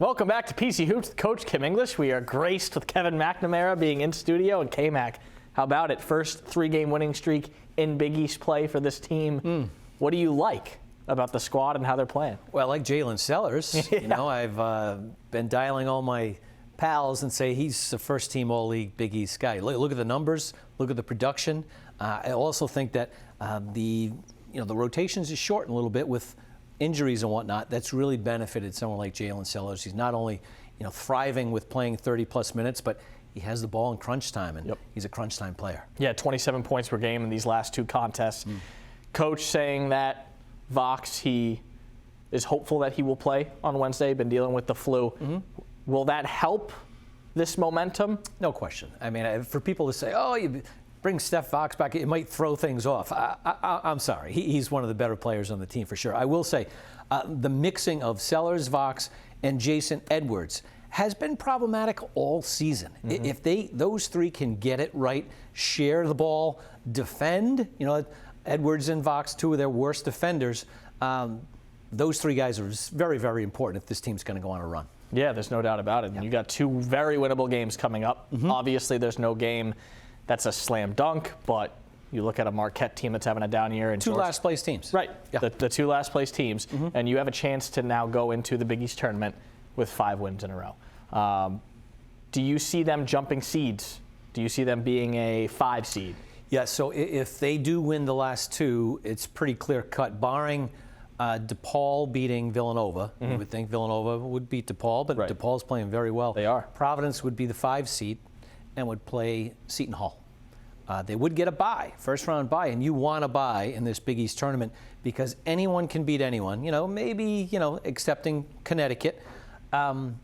Welcome back to PC Hoops with Coach Kim English. We are graced with Kevin McNamara being in studio. And K-Mac, how about it? First 3-game winning streak in Big East play for this team. What do you like about the squad and how they're playing? Well, I like Jalen Sellers. Yeah. You know, I've been dialing all my pals and say he's a first-team All-League Big East guy. Look at the numbers. Look at the production. I also think that the rotations is shortened a little bit with injuries and whatnot. That's really benefited someone like Jalen Sellers. He's not only thriving with playing 30-plus minutes, but he has the ball in crunch time, and he's a crunch time player. Yeah, 27 points per game in these last 2 contests. Coach saying that Vox, he is hopeful that he will play on Wednesday. Been dealing with the flu. Will that help this momentum? No question. I mean, for people to say, oh, you bring Steph Vox back, it might throw things off. I'm sorry. He's one of the better players on the team for sure. I will say the mixing of Sellers, Vox, and Jason Edwards has been problematic all season. If those 3 can get it right, share the ball, defend, Edwards and Vox, 2 of their worst defenders, those 3 guys are very, very important if this team's going to go on a run. Yeah, there's no doubt about it. Yeah. You got 2 very winnable games coming up. Obviously, there's no game that's a slam dunk, but you look at a Marquette team that's having a down year. And 2 last place teams. Right, yeah. the 2 last place teams. And you have a chance to now go into the Big East tournament with 5 wins in a row. Do you see them jumping seeds? Do you see them being a 5 seed? Yeah, so if they do win the last 2, it's pretty clear cut, barring DePaul beating Villanova. You would think Villanova would beat DePaul, but DePaul's playing very well. They are. Providence would be the 5 seed and would play Seton Hall. They would get a bye, first-round bye, and you want a bye in this Big East tournament because anyone can beat anyone, maybe, excepting Connecticut. But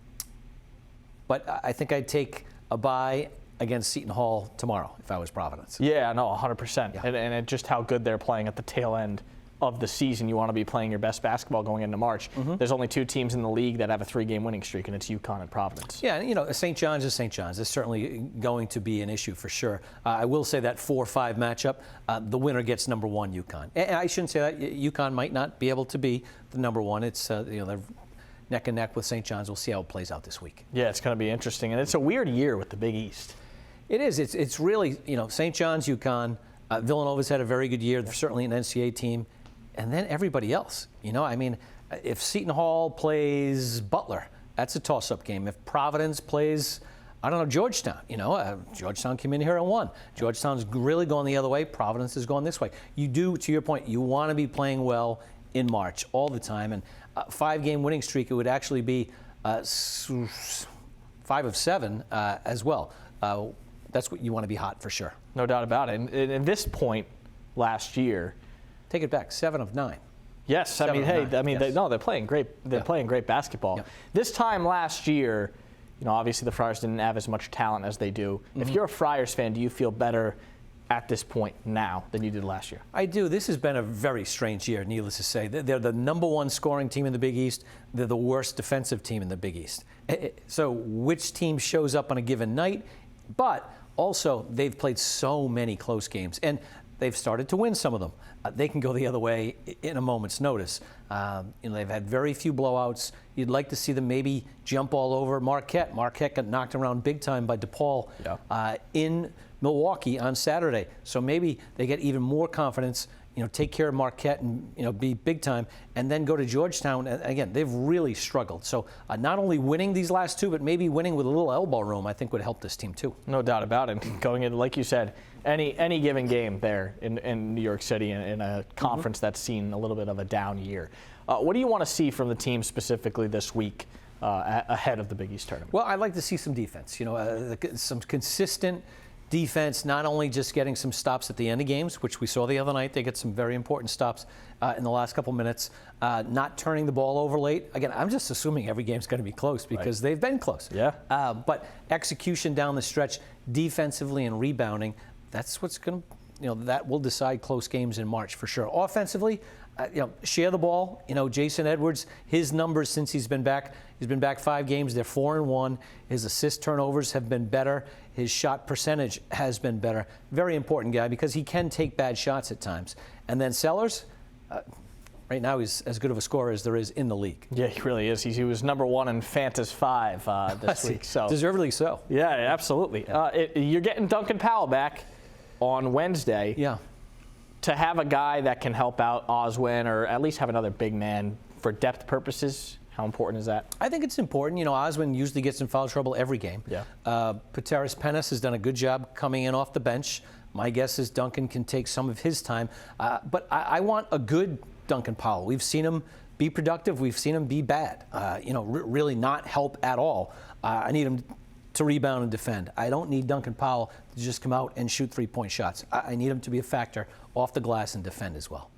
I think I'd take a bye against Seton Hall tomorrow if I was Providence. Yeah, no, 100%. Yeah. And just how good they're playing at the tail end of the season. You want to be playing your best basketball going into March. There's only 2 teams in the league that have a 3-game winning streak, and it's UConn and Providence. Yeah, St. John's is St. John's. It's certainly going to be an issue for sure. I will say that 4-5 matchup, the winner gets number 1 UConn. And I shouldn't say that. UConn might not be able to be the number 1. It's they're neck and neck with St. John's. We'll see how it plays out this week. Yeah, it's going to be interesting, and it's a weird year with the Big East. It is. It's really St. John's, UConn. Villanova's had a very good year. They're certainly an NCAA team. And then everybody else, if Seton Hall plays Butler, that's a toss-up game. If Providence plays, Georgetown, Georgetown came in here and won. Georgetown's really going the other way. Providence is going this way. You do, to your point, you want to be playing well in March all the time. And 5-game winning streak, it would actually be 5 of 7 as well. That's what you want to be hot for sure. No doubt about it. And at this point last year, take it back, 7 of 9. Yes, they're playing great. They're playing great basketball. This time last year, obviously the Friars didn't have as much talent as they do. If you're a Friars fan, do you feel better at this point now than you did last year? I do. This has been a very strange year, needless to say. They're the number 1 scoring team in the Big East. They're the worst defensive team in the Big East. So which team shows up on a given night? But also, they've played so many close games. And they've started to win some of them. They can go the other way in a moment's notice. They've had very few blowouts. You'd like to see them maybe jump all over Marquette. Marquette got knocked around big time by DePaul in Milwaukee on Saturday. So maybe they get even more confidence, take care of Marquette and, be big time, and then go to Georgetown. And again, they've really struggled. So not only winning these last 2, but maybe winning with a little elbow room, I think would help this team too. No doubt about it. Going in, like you said, any given game there in New York City in a conference that's seen a little bit of a down year. What do you want to see from the team specifically this week ahead of the Big East tournament? Well, I'd like to see some defense, some consistent defense, not only just getting some stops at the end of games, which we saw the other night. They get some very important stops in the last couple minutes, not turning the ball over late. Again, I'm just assuming every game's going to be close because they've been close. Yeah. But execution down the stretch, defensively and rebounding, that's what's going to, that will decide close games in March for sure. Offensively, share the ball. Jason Edwards, his numbers since he's been back 5 games. They're 4-1. His assist turnovers have been better. His shot percentage has been better. Very important guy because he can take bad shots at times. And then Sellers, Right now, he's as good of a scorer as there is in the league. Yeah, he really is. He was number 1 in Fantasy 5 this week. So deservedly so. Yeah, absolutely. You're getting Duncan Powell back on Wednesday. Yeah. To have a guy that can help out Oswin, or at least have another big man for depth purposes, how important is that? I think it's important. You know, Oswin usually gets in foul trouble every game. Yeah. Pateris Penis has done a good job coming in off the bench. My guess is Duncan can take some of his time. But I want a good Duncan Powell. We've seen him be productive. We've seen him be bad. Really not help at all. I need him to rebound and defend. I don't need Duncan Powell to just come out and shoot three-point shots. I need him to be a factor off the glass and defend as well.